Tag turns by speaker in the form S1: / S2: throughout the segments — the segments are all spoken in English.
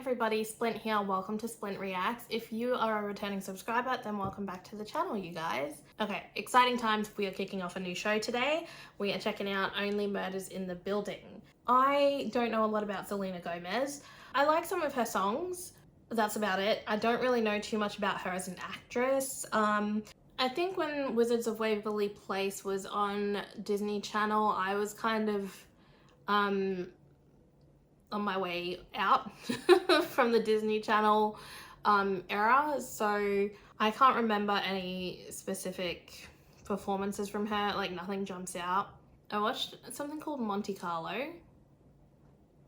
S1: everybody, Splint here. Welcome to Splint Reacts. If you are a returning subscriber, then welcome back to the channel, you guys. Okay, exciting times. We are kicking off a new show today. We are checking out Only Murders in the Building. I don't know a lot about Selena Gomez. I like some of her songs. That's about it. I don't really know too much about her as an actress. I think when Wizards of Waverly Place was on Disney Channel, I was kind of on my way out from the Disney Channel era, so I can't remember any specific performances from her. Like, nothing jumps out. I watched something called Monte Carlo,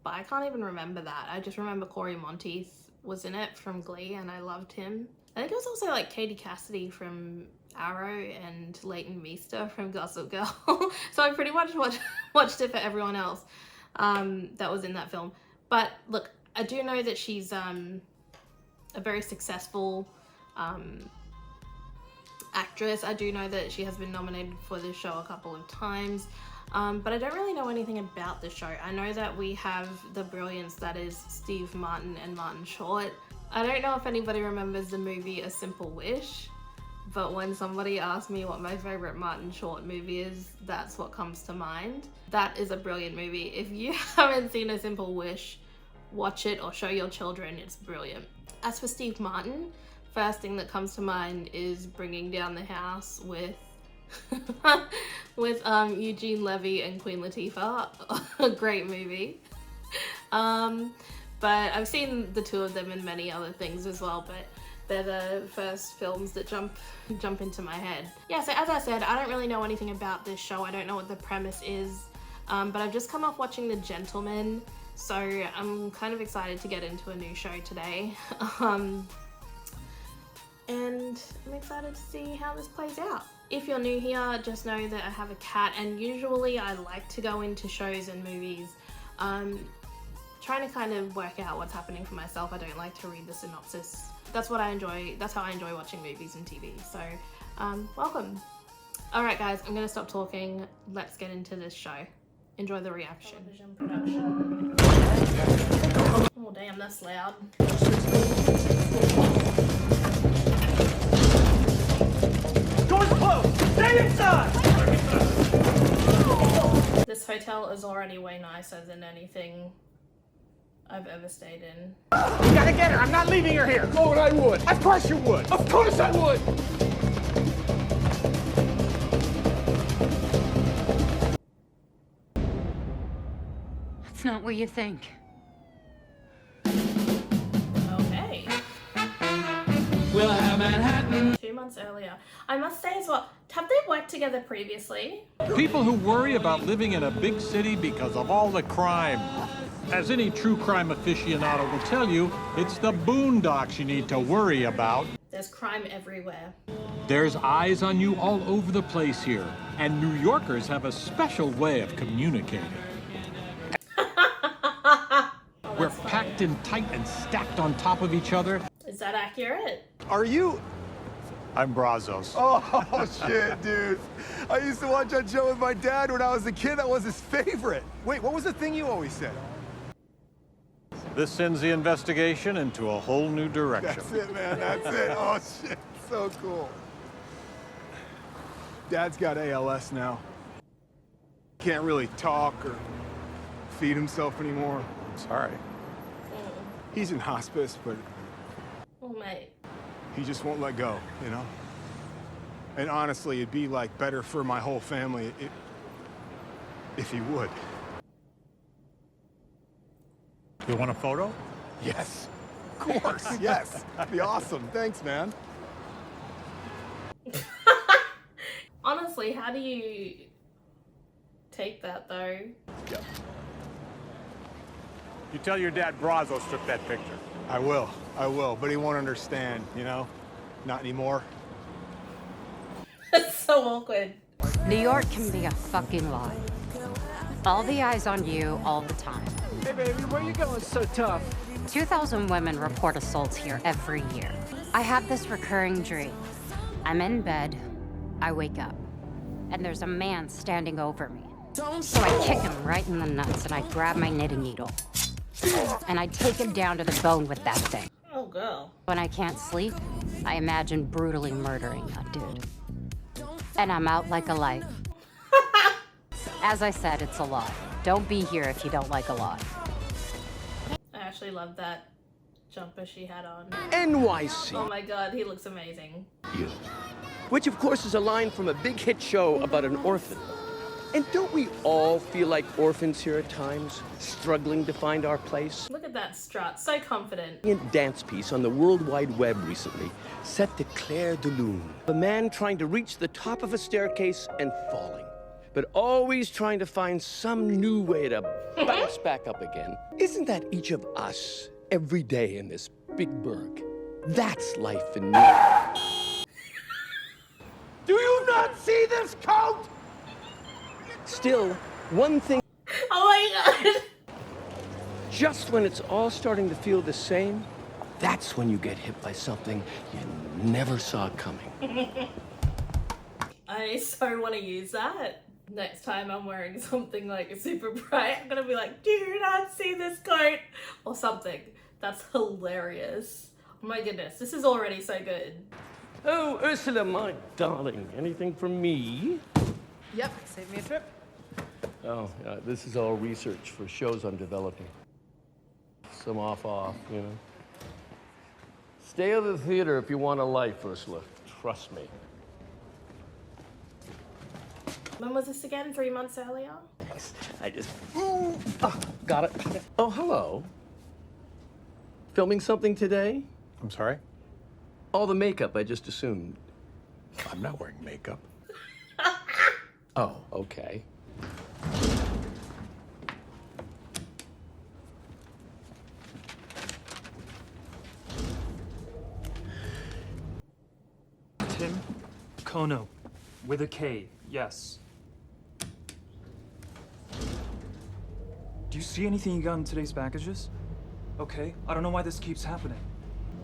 S1: but I can't even remember that. I just remember Corey Monteith was in it from Glee and I loved him. I think it was also like Katie Cassidy from Arrow and Leighton Meester from Gossip Girl. So I pretty much watched it for everyone else that was in that film. But look, I do know that she's a very successful actress. I do know that she has been nominated for this show a couple of times, but I don't really know anything about the show. I know that we have the brilliance that is Steve Martin and Martin Short. I don't know if anybody remembers the movie A Simple Wish, but when somebody asks me what my favorite Martin Short movie is, that's what comes to mind. That is a brilliant movie. If you haven't seen A Simple Wish, watch it or show your children. It's brilliant. As for Steve Martin, first thing that comes to mind is Bringing Down the House with Eugene Levy and Queen Latifah. A great movie. But I've seen the two of them in many other things as well, but they're the first films that jump into my head. Yeah, so as I said, I don't really know anything about this show. I don't know what the premise is, but I've just come off watching The Gentleman, so I'm kind of excited to get into a new show today. And I'm excited to see how this plays out. If you're new here, just know that I have a cat, and usually I like to go into shows and movies trying to kind of work out what's happening for myself. I don't like to read the synopsis. That's what I enjoy. That's how I enjoy watching movies and TV. So, welcome. All right, guys, I'm gonna stop talking. Let's get into this show. Enjoy the reaction. Television production. Oh, damn, that's loud.
S2: Doors closed! Stay inside!
S1: This hotel is already way nicer than anything I've ever stayed in.
S2: You gotta get her! I'm not leaving her here! Oh, and I would! Of course you would! Of course I would!
S3: That's not what you think.
S1: Okay.
S2: We'll have Manhattan.
S1: 2 months earlier. I must say as well, have they worked together previously?
S4: People who worry about living in a big city because of all the crime. As any true crime aficionado will tell you, it's the boondocks you need to worry about.
S1: There's crime everywhere.
S4: There's eyes on you all over the place here, and New Yorkers have a special way of communicating. We're packed in tight and stacked on top of each other.
S1: Is that accurate?
S5: Are you?
S4: I'm Brazos.
S5: Oh, shit, dude. I used to watch that show with my dad when I was a kid. That was his favorite. Wait, what was the thing you always said?
S4: This sends the investigation into a whole new direction.
S5: That's it, man. That's it. Oh, shit. So cool. Dad's got ALS now. Can't really talk or feed himself anymore.
S4: Sorry.
S5: He's in hospice, but
S1: Oh, mate.
S5: he just won't let go, you know? And honestly, it'd be like better for my whole family if he would.
S4: You want a photo?
S5: Yes, of course, yes. That'd be awesome. Thanks, man.
S1: Honestly, how do you take that though?
S5: Yeah,
S4: You tell your dad Brazos took that picture.
S5: I will, but he won't understand, you know? Not anymore.
S1: That's so awkward.
S3: New York can be a fucking lie. All the eyes on you all the time.
S2: Hey, baby, where you going so tough?
S3: 2,000 women report assaults here every year. I have this recurring dream. I'm in bed, I wake up, and there's a man standing over me. So I kick him right in the nuts and I grab my knitting needle. and I take him down to the bone with that thing.
S1: Oh, girl.
S3: When I can't sleep, I imagine brutally murdering that dude. And I'm out like a light. As I said, it's a lot. Don't be here if you don't like a lot.
S1: I actually love that jumper she had on.
S6: NYC.
S1: Oh my god, he looks amazing.
S6: You. Which, of course, is a line from a big hit show about an orphan. And don't we all feel like orphans here at times, struggling to find our place?
S1: Look at that strut, so confident.
S6: A dance piece on the World Wide Web recently set to Claire de Lune. A man trying to reach the top of a staircase and falling, but always trying to find some new way to bounce back up again. Isn't that each of us every day in this big burg? That's life in me. Do you not see this coat? Still, one thing.
S1: Oh my god!
S6: Just when it's all starting to feel the same, that's when you get hit by something you never saw coming.
S1: I so want to use that. Next time I'm wearing something like super bright, I'm gonna be like, do you not see this coat? Or something. That's hilarious. Oh my goodness, this is already so good.
S6: Oh, Ursula, my darling, anything from me?
S7: Yep, save me a trip.
S6: Oh, this is all research for shows I'm developing. Some off, you know. Stay out of the theater if you want a life, Ursula. Trust me.
S1: When was this again? 3 months earlier?
S6: I just... Ooh, got it. Oh, hello. Filming something today?
S4: I'm sorry?
S6: All the makeup, I just assumed.
S4: I'm not wearing makeup.
S6: Oh, okay.
S8: Tim Kono, with a K, yes. Do you see anything you got in today's packages? Okay, I don't know why this keeps happening.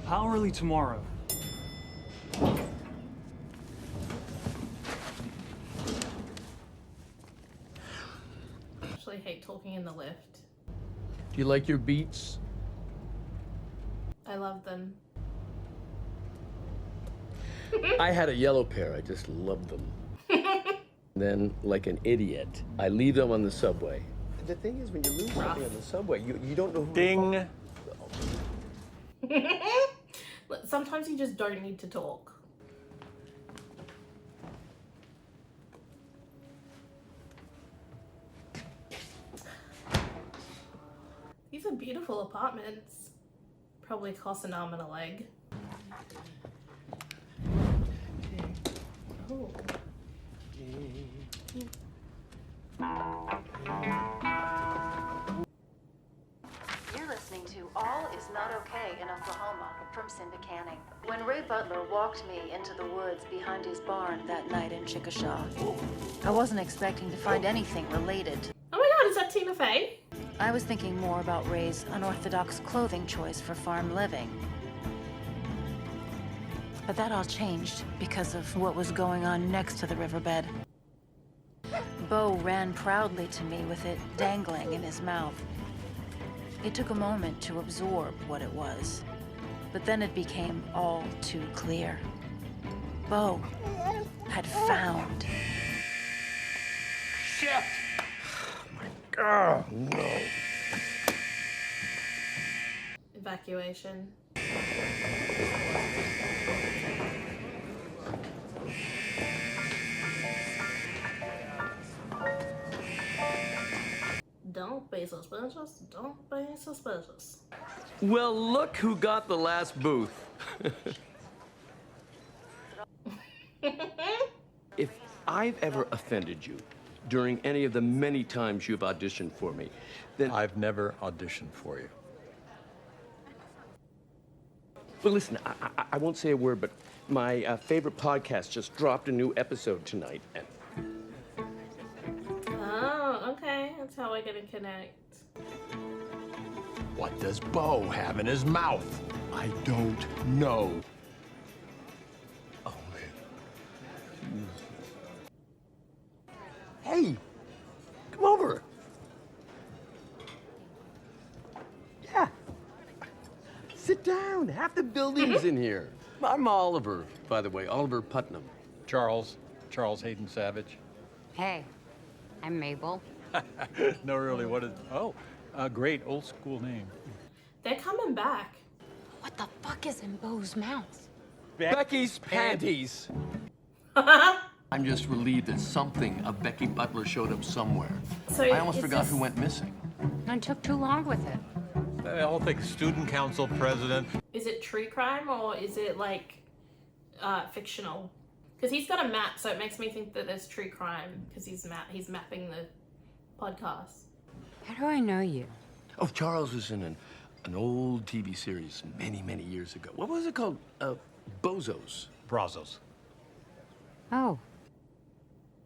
S8: How early tomorrow?
S1: I actually hate talking in the lift.
S6: Do you like your beats?
S1: I love them.
S6: I had a yellow pair. I just loved them. Then, like an idiot, I leave them on the subway. The thing is, when you lose something on the subway, you don't know who...
S4: Ding!
S1: Sometimes you just don't need to talk. These are beautiful apartments. Probably cost an arm and a leg. Oh.
S9: You're listening to All Is Not Okay in Oklahoma from Cinda Canning. When Ray Butler walked me into the woods behind his barn that night in Chickasha, I wasn't expecting to find anything related.
S1: Oh my god, is that Tina Fey?
S9: I was thinking more about Ray's unorthodox clothing choice for farm living. But that all changed because of what was going on next to the riverbed. Bo ran proudly to me with it dangling in his mouth. It took a moment to absorb what it was, but then it became all too clear. Bo had found.
S6: Shit! Oh, no.
S1: Evacuation. Don't be suspicious. Don't be suspicious.
S6: Well, look who got the last booth. If I've ever offended you during any of the many times you've auditioned for me, then...
S4: I've never auditioned for you.
S6: Well, listen, I won't say a word, but my favorite podcast just dropped a new episode tonight. And...
S1: Oh, okay. That's how we're gonna connect.
S5: What does Bo have in his mouth? I don't know.
S6: Oh, man. Hey, come over. Half the building's in here. I'm Oliver, by the way, Oliver Putnam.
S4: Charles Hayden Savage.
S3: Hey, I'm Mabel.
S4: No, really, what is... Oh, a great old school name.
S1: They're coming back.
S3: What the fuck is in Bo's mouth?
S6: Becky's panties. I'm just relieved that something of Becky Butler showed up somewhere.
S1: So
S6: I almost
S1: is
S6: forgot
S1: this-
S6: who went missing.
S3: I took too long with it.
S4: I all think student council president.
S1: Is it true crime or is it like fictional? Because he's got a map, so it makes me think that there's true crime because he's mapping the podcast.
S3: How do I know you?
S6: Oh, Charles was in an old TV series many, many years ago. What was it called? Bozos.
S4: Brazos.
S3: Oh,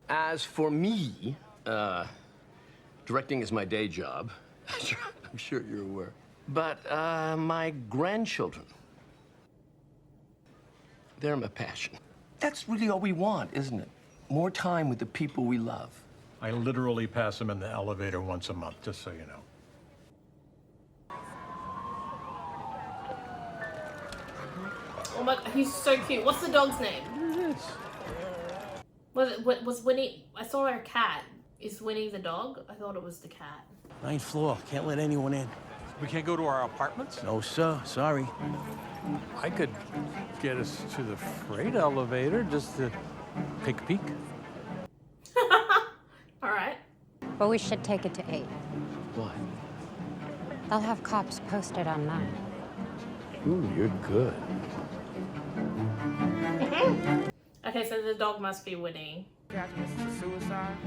S6: As for me, directing is my day job. I'm sure you're aware. But my grandchildren, they're my passion. That's really all we want, isn't it? More time with the people we love.
S4: I literally pass him in the elevator once a month, just so you know.
S1: Oh my, he's so cute. What's the dog's name? Was Winnie? I saw her cat. Is Winnie the dog? I thought it was the cat.
S10: 9th floor. Can't let anyone in.
S4: We can't go to our apartments?
S10: No, sir. Sorry.
S4: I could get us to the freight elevator just to take a peek.
S1: All right.
S3: but we should take it to 8.
S6: Why?
S3: They'll have cops posted on 9.
S6: Ooh, you're good.
S1: Okay, so the dog must be Winnie.
S7: Suicide.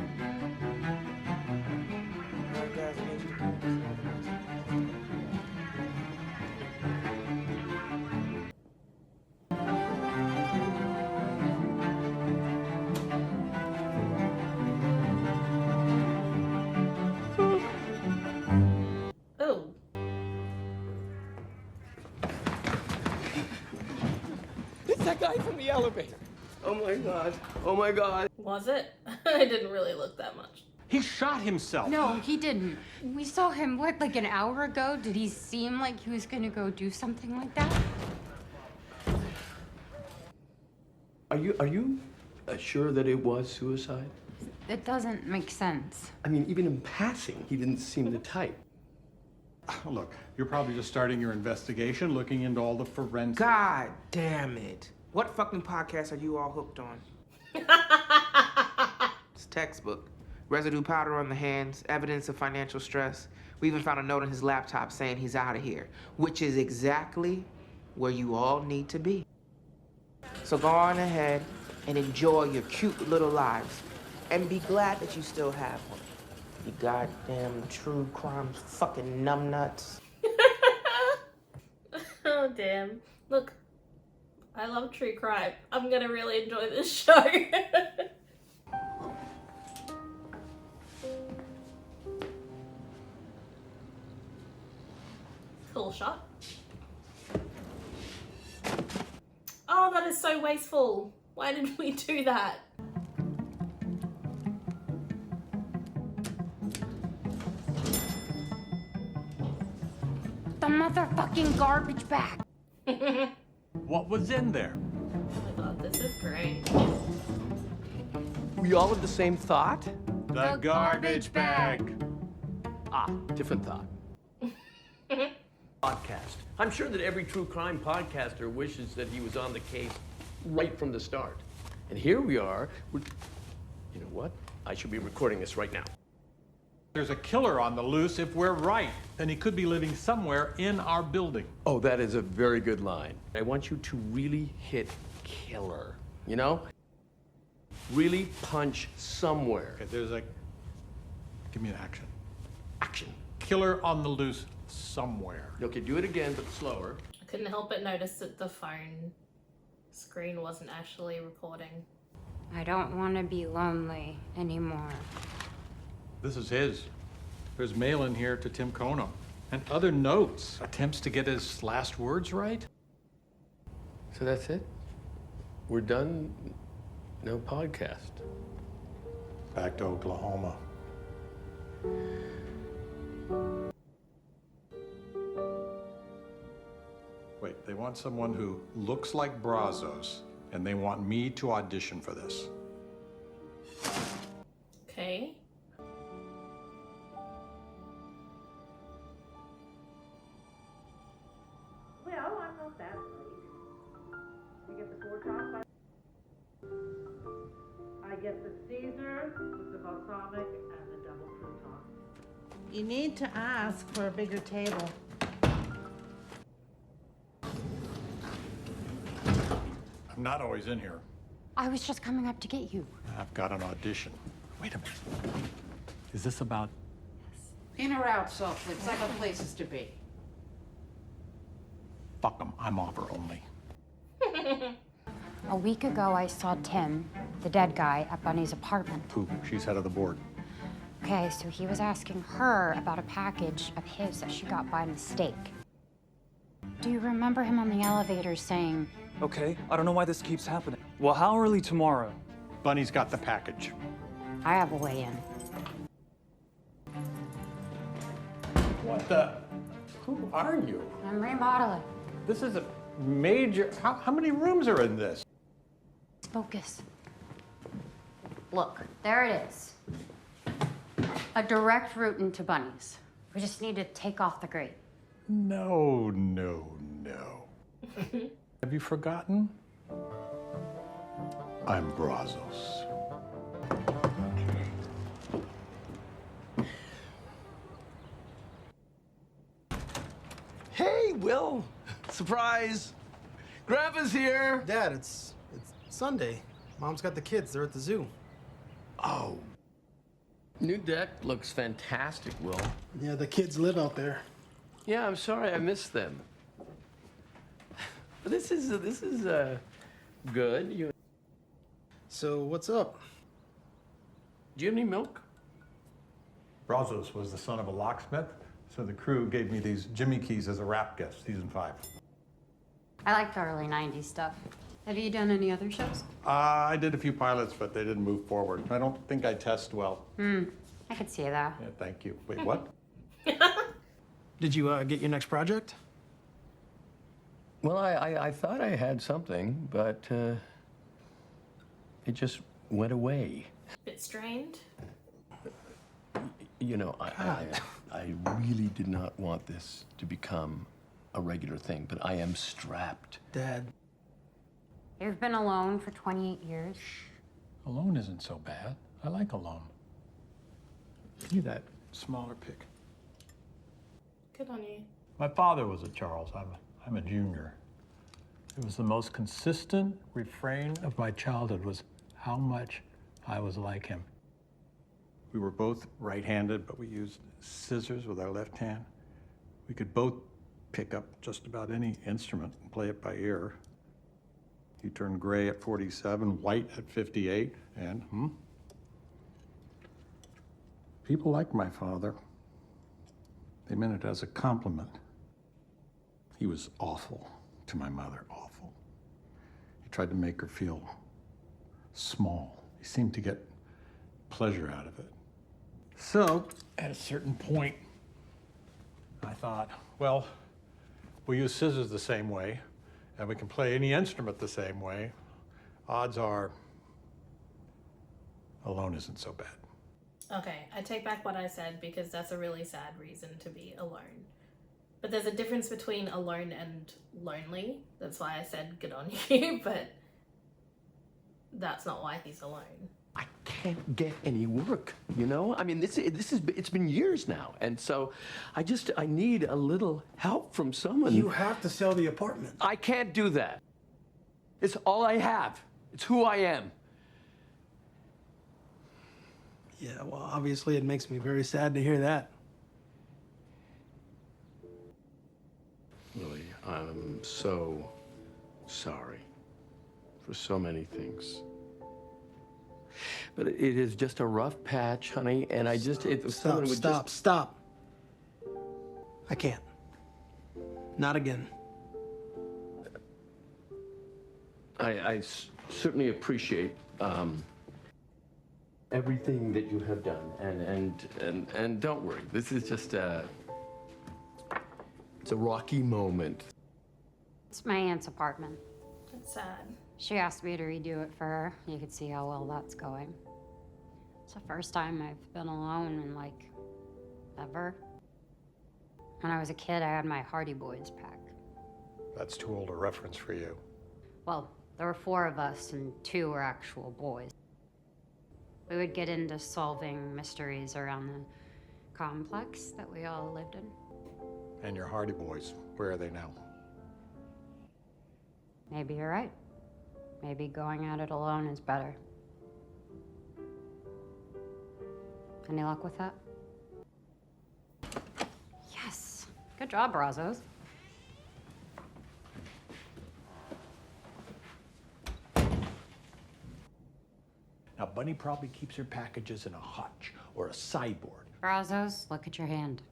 S1: Oh.
S6: It's that guy from the elevator. Oh my God. Oh my God.
S1: Was it? It didn't really look that much.
S4: He shot himself.
S3: No, he didn't. We saw him, what, like an hour ago? Did he seem like he was gonna go do something like that?
S6: Are you sure that it was suicide?
S3: It doesn't make sense.
S6: I mean, even in passing, he didn't seem the type.
S4: Look, you're probably just starting your investigation, looking into all the forensic...
S7: God damn it. What fucking podcast are you all hooked on? It's textbook. Residue powder on the hands, evidence of financial stress. We even found a note on his laptop saying he's out of here, which is exactly where you all need to be. So go on ahead and enjoy your cute little lives. And be glad that you still have one. You goddamn true crime fucking numbnuts.
S1: Oh, damn. Look, I love true crime. I'm gonna really enjoy this show. Cool shot. Oh, that is so wasteful. Why did we do that?
S3: The motherfucking garbage bag.
S4: What was in there?
S1: Oh my god, this is great.
S6: We all have the same thought?
S4: The garbage bag.
S6: Ah, different thought. Podcast. I'm sure that every true crime podcaster wishes that he was on the case right from the start. And here we are. You know what? I should be recording this right now.
S4: There's a killer on the loose if we're right, and he could be living somewhere in our building.
S6: Oh, that is a very good line. I want you to really hit killer, you know? Really punch somewhere.
S4: Okay, there's a... Give me an action.
S6: Action.
S4: Killer on the loose somewhere.
S6: Okay, do it again, but slower.
S1: I couldn't help but notice that the phone screen wasn't actually recording.
S3: I don't want to be lonely anymore.
S4: This is his. There's mail in here to Tim Kono. And other notes. Attempts to get his last words right.
S6: So that's it? We're done? No podcast?
S4: Back to Oklahoma. Wait. They want someone who looks like Brazos, and they want me to audition for this.
S1: Okay.
S11: Well, I'm not that late. You get the 4 top. I get the Caesar with the balsamic and the double crouton. You need to ask for a bigger table.
S4: I'm not always in here.
S3: I was just coming up to get you.
S4: I've got an audition. Wait a minute. Is this about...
S11: In or out, Saltflicks. I got places to be.
S4: Fuck 'em, I'm offer only.
S3: A week ago, I saw Tim, the dead guy, at Bunny's apartment.
S4: Who? She's head of the board.
S3: Okay, so he was asking her about a package of his that she got by mistake. Do you remember him on the elevator saying,
S8: Okay, I don't know why this keeps happening. Well, how early tomorrow?
S4: Bunny's got the package.
S3: I have a way in?
S4: What the? Who are you?
S3: I'm remodeling.
S4: This is a major... How many rooms are in this?
S3: Focus. Look, there it is. A direct route into Bunny's. We just need to take off the grate.
S4: No. Have you forgotten? I'm Brazos.
S6: Hey, Will. Surprise. Grandpa's here.
S12: Dad, it's Sunday. Mom's got the kids. They're at the zoo.
S6: Oh. New deck looks fantastic, Will.
S12: Yeah, the kids live out there.
S6: Yeah, I'm sorry I missed them. But this is good.
S12: So what's up?
S6: Do you have any milk?
S4: Brazos was the son of a locksmith, so the crew gave me these Jimmy keys as a rap gift, season 5.
S3: I like the early 90s stuff. Have you done any other shows?
S4: I did a few pilots, but they didn't move forward. I don't think I test well.
S3: I could see that.
S4: Yeah, thank you. Wait, what?
S12: Did you get your next project?
S6: Well, I thought I had something, but it just went away.
S1: Bit strained.
S6: You know, I really did not want this to become a regular thing, but I am strapped.
S12: Dad.
S3: You've been alone for 28 years.
S4: Alone isn't so bad. I like alone. Give me that smaller pick.
S1: Good on you.
S4: My father was a Charles. I'm a junior. It was the most consistent refrain of my childhood was how much I was like him. We were both right-handed, but we used scissors with our left hand. We could both pick up just about any instrument and play it by ear. He turned gray at 47, white at 58, and people liked my father. They meant it as a compliment. He was awful to my mother, awful. He tried to make her feel small. He seemed to get pleasure out of it. So, at a certain point, I thought, well, we use scissors the same way, and we can play any instrument the same way. Odds are, alone isn't so bad.
S1: Okay, I take back what I said because that's a really sad reason to be alone. But there's a difference between alone and lonely. That's why I said good on you, but that's not why he's alone.
S6: I can't get any work, you know? I mean, it's been years now, and so I need a little help from someone.
S12: You have to sell the apartment.
S6: I can't do that. It's all I have. It's who I am.
S12: Yeah, well, obviously it makes me very sad to hear that.
S6: Lily, I'm so sorry for so many things. But it is just a rough patch, honey, and I just...
S12: Stop. I can't. Not again.
S6: I certainly appreciate everything that you have done, and don't worry, this is just it's a rocky moment.
S3: It's my aunt's apartment.
S1: That's sad.
S3: She asked me to redo it for her. You could see how well that's going. It's the first time I've been alone in, like, ever. When I was a kid, I had my Hardy Boys pack.
S4: That's too old a reference for you.
S3: Well, there were 4 of us, and 2 were actual boys. We would get into solving mysteries around the complex that we all lived in.
S4: And your Hardy Boys, where are they now?
S3: Maybe you're right. Maybe going at it alone is better. Any luck with that? Yes. Good job, Brazos.
S4: Now, Bunny probably keeps her packages in a hutch or a sideboard.
S3: Brazos, look at your hand.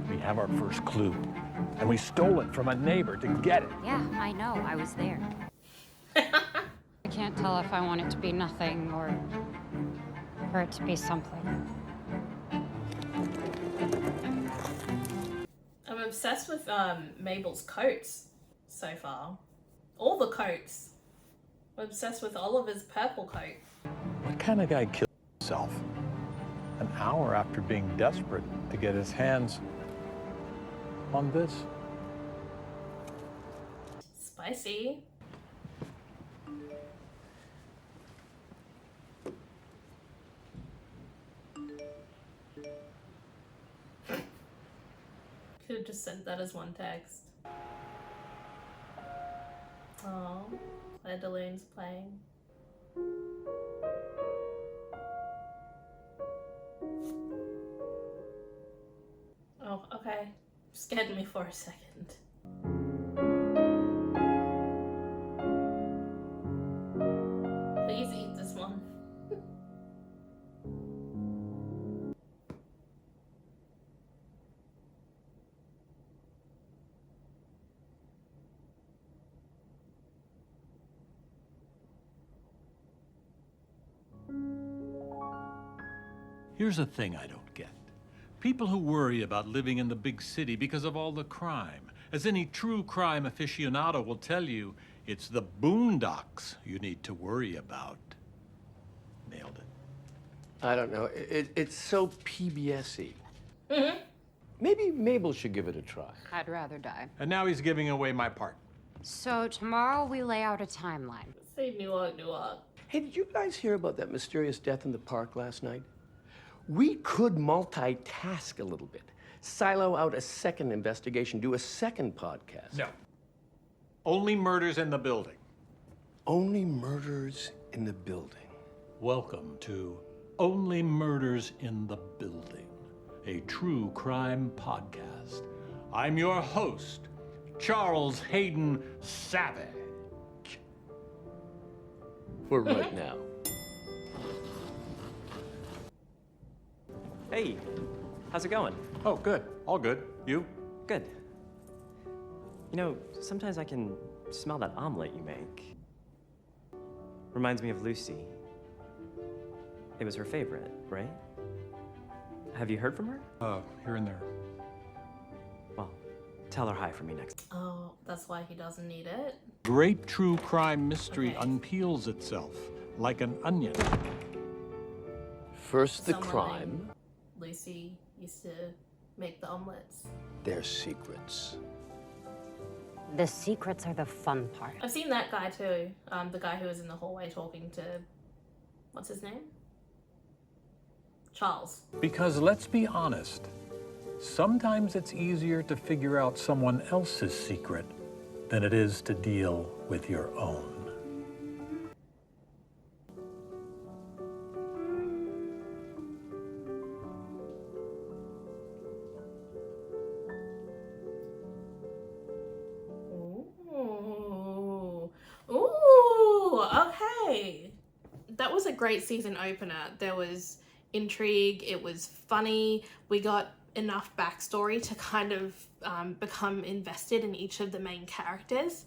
S4: We have our first clue, and we stole it from a neighbor to get it.
S3: Yeah, I know. I was there. I can't tell if I want it to be nothing or for it to be something.
S1: I'm obsessed with Mabel's coats so far. All the coats. I'm obsessed with Oliver's purple coat.
S4: What kind of guy killed himself an hour after being desperate to get his hands on this?
S1: Spicy. Could have just sent that as one text. Oh, Claire de Lune's playing. Oh, okay. Scared me for a second. Please eat this one.
S4: Here's a thing I don't get. People who worry about living in the big city because of all the crime. As any true crime aficionado will tell you, it's the boondocks you need to worry about. Nailed it.
S6: I don't know. It's so PBS-y. Maybe Mabel should give it a try.
S3: I'd rather die.
S4: And now he's giving away my part.
S3: So tomorrow we lay out a timeline.
S1: Say Newark.
S6: Hey, did you guys hear about that mysterious death in the park last night? We could multitask a little bit. Silo out a second investigation, do a second podcast.
S4: No. Only murders in the building.
S6: Only murders in the building.
S4: Welcome to Only Murders in the Building, a true crime podcast. I'm your host, Charles Hayden Savage.
S6: For right now.
S13: Hey, how's it going?
S4: Oh, good. All good. You?
S13: Good. You know, sometimes I can smell that omelet you make. Reminds me of Lucy. It was her favorite, right? Have you heard from her?
S4: Here and there.
S13: Well, tell her hi for me next.
S1: Oh, that's why he doesn't need it.
S4: Great true crime mystery unpeels itself like an onion.
S6: First the
S1: Someone
S6: crime,
S1: named Lucy used to make the omelets.
S6: their secrets.
S3: The secrets are the fun part.
S1: I've seen that guy too. The guy who was in the hallway talking to, what's his name? Charles.
S4: Because let's be honest, sometimes it's easier to figure out someone else's secret than it is to deal with your own.
S1: Ooh, okay. That was a great season opener. There was intrigue, it was funny, we got enough backstory to kind of become invested in each of the main characters.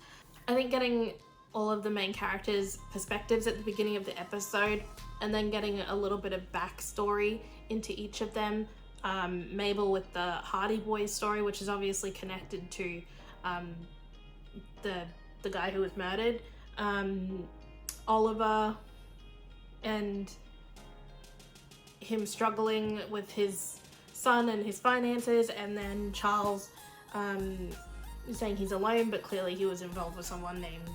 S1: I think getting all of the main characters' perspectives at the beginning of the episode and then getting a little bit of backstory into each of them Mabel with the Hardy Boys story, which is obviously connected to the guy who was murdered, Oliver and him struggling with his son and his finances, and then Charles saying he's alone, but clearly he was involved with someone named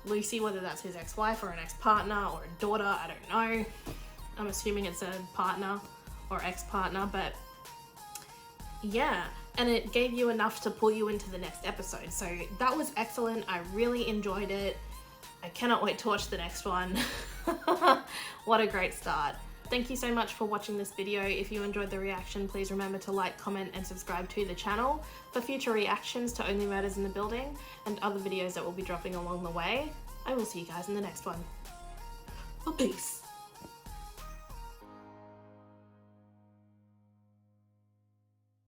S1: Lucy, whether that's his ex-wife or an ex-partner or a daughter, I don't know. I'm assuming it's a partner or ex-partner, but yeah, and it gave you enough to pull you into the next episode. So that was excellent. I really enjoyed it. I cannot wait to watch the next one. What a great start. Thank you so much for watching this video. If you enjoyed the reaction, please remember to like, comment, and subscribe to the channel for future reactions to Only Murders in the Building and other videos that will be dropping along the way. I will see you guys in the next one. Peace.